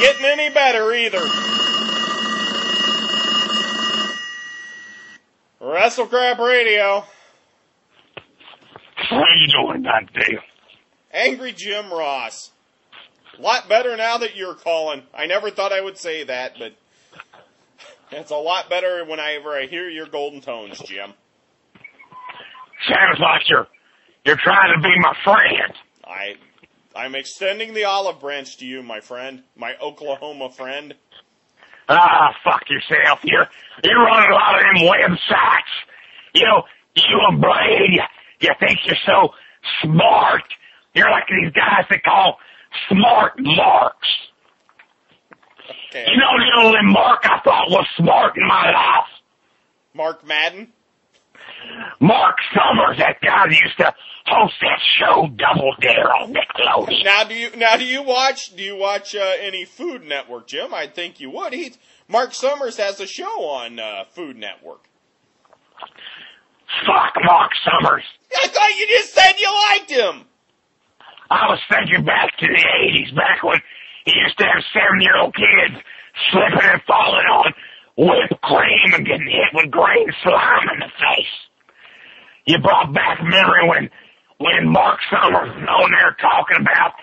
getting any better either. Wrestlecrap Radio. How you doing, Dante? Angry Jim Ross. A lot better now that you're calling. I never thought I would say that, but it's a lot better whenever I hear your golden tones, Jim. Sounds like you're trying to be my friend. I'm extending the olive branch to you, my friend. My Oklahoma friend. Ah, fuck yourself. You're running a lot of them websites. You and Blade, you think you're so smart. You're like these guys they call smart marks. Okay. You know the only mark I thought was smart in my life? Mark Madden? Mark Summers, that guy that used to host that show Double Dare on Nickelodeon. Now do you watch any Food Network, Jim? I think you would. Mark Summers has a show on Food Network. Fuck Mark Summers. I thought you just said you liked him. I was thinking back to the 80s, back when he used to have 7-year-old kids slipping and falling on whipped cream and getting hit with green slime in the face. You brought back memory when Mark Summers was on there talking about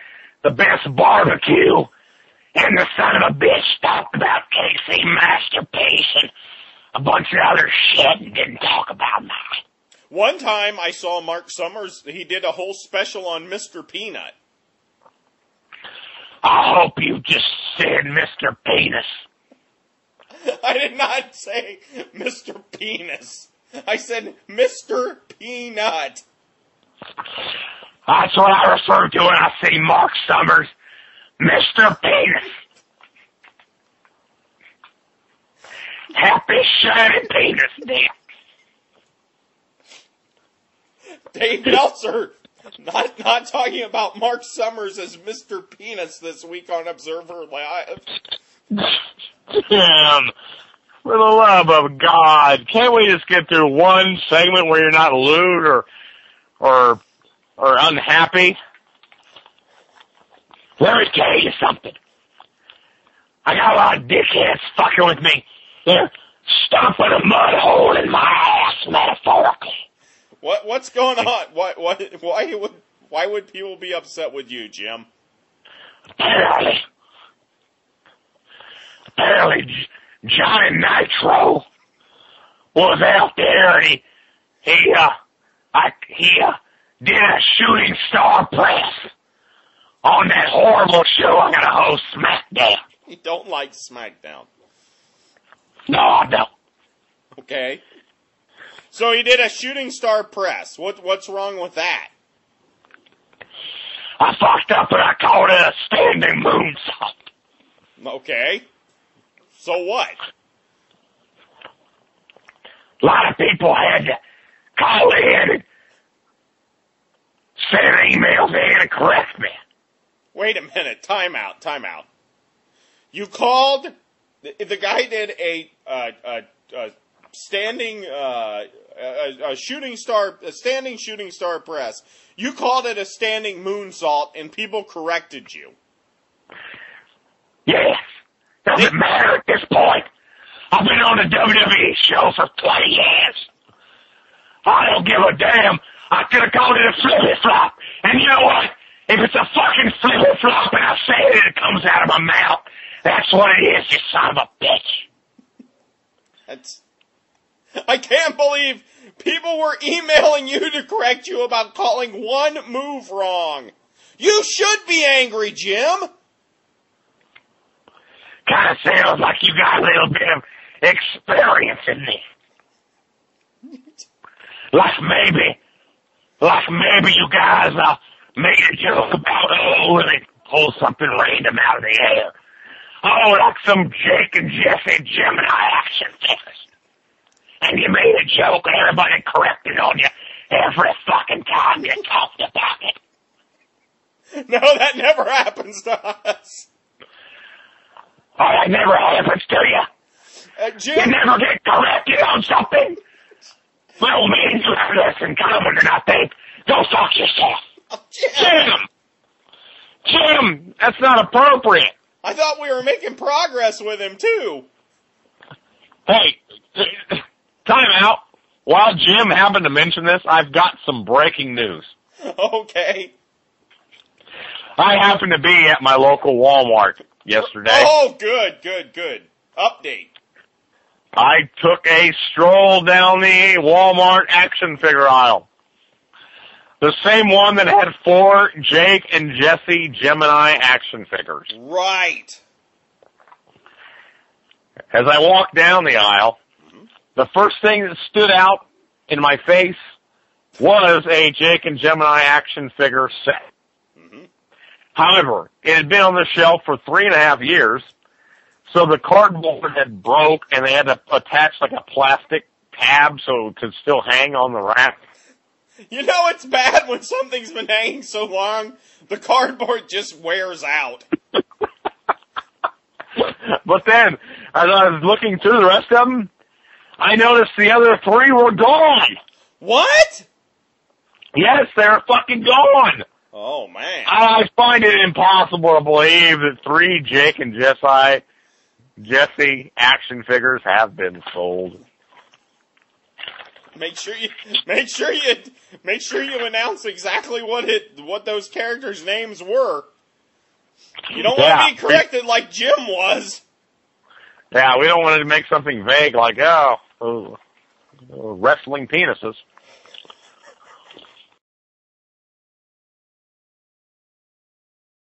the best barbecue, and the son of a bitch talked about KC Masterpiece and a bunch of other shit and didn't talk about that. One time I saw Mark Summers, he did a whole special on Mr. Peanut. I hope you just said Mr. Penis. I did not say Mr. Penis. I said Mr. Peanut. That's what I refer to when I see Mark Summers. Mr. Penis. Happy shiny penis day. Dave Meltzer, not talking about Mark Summers as Mr. Penis this week on Observer Live. Damn. For the love of God, can't we just get through one segment where you're not lewd or unhappy? Let me tell you something. I got a lot of dickheads fucking with me. They're stomping a mud hole in my ass, metaphorically. What's going on? Why would people be upset with you, Jim? Apparently, Johnny Nitro was out there and he did a shooting star press on that horrible show I'm gonna host, SmackDown. You don't like SmackDown. No, I don't. Okay. So he did a shooting star press. What's wrong with that? I fucked up and I called it a standing moonsault. Okay. So what? A lot of people had to call in and send emails in and correct me. Wait a minute. Time out. You called. The guy did a standing shooting star press. You called it a standing moonsault, and people corrected you. Yes. Doesn't matter at this point. I've been on the WWE show for 20 years. I don't give a damn. I could have called it a flippy-flop. And you know what? If it's a fucking flippy-flop and I say it and it comes out of my mouth, that's what it is, you son of a bitch. I can't believe people were emailing you to correct you about calling one move wrong. You should be angry, Jim. Kind of sounds like you got a little bit of experience in this. Like maybe you guys made a joke about, and they pull something random out of the air. Oh, like some Jake and Jesse Gemini action figures. And you made a joke and everybody corrected on you every fucking time you talked about it. No, that never happens to us. Oh, that never happens to you? Jim? You never get corrected on something? Well, me and you have this in common, and I think, go fuck yourself. Oh, Jim! Jim, that's not appropriate. I thought we were making progress with him, too. Hey, time out. While Jim happened to mention this, I've got some breaking news. Okay. I happened to be at my local Walmart yesterday. Oh, good. Update. I took a stroll down the Walmart action figure aisle. The same one that had 4 Jake and Jesse Gemini action figures. Right. As I walked down the aisle, the first thing that stood out in my face was a Jake and Gemini action figure set. Mm-hmm. However, it had been on the shelf for 3.5 years, so the cardboard had broke and they had to attach like a plastic tab so it could still hang on the rack. You know it's bad when something's been hanging so long, the cardboard just wears out. But then, as I was looking through the rest of them, I noticed the other 3 were gone. What? Yes, they're fucking gone. Oh, man. I find it impossible to believe that 3 Jake and Jesse action figures have been sold. Make sure you announce exactly what those characters' names were. You don't want to be corrected like Jim was. Yeah, we don't want to make something vague like, wrestling penises.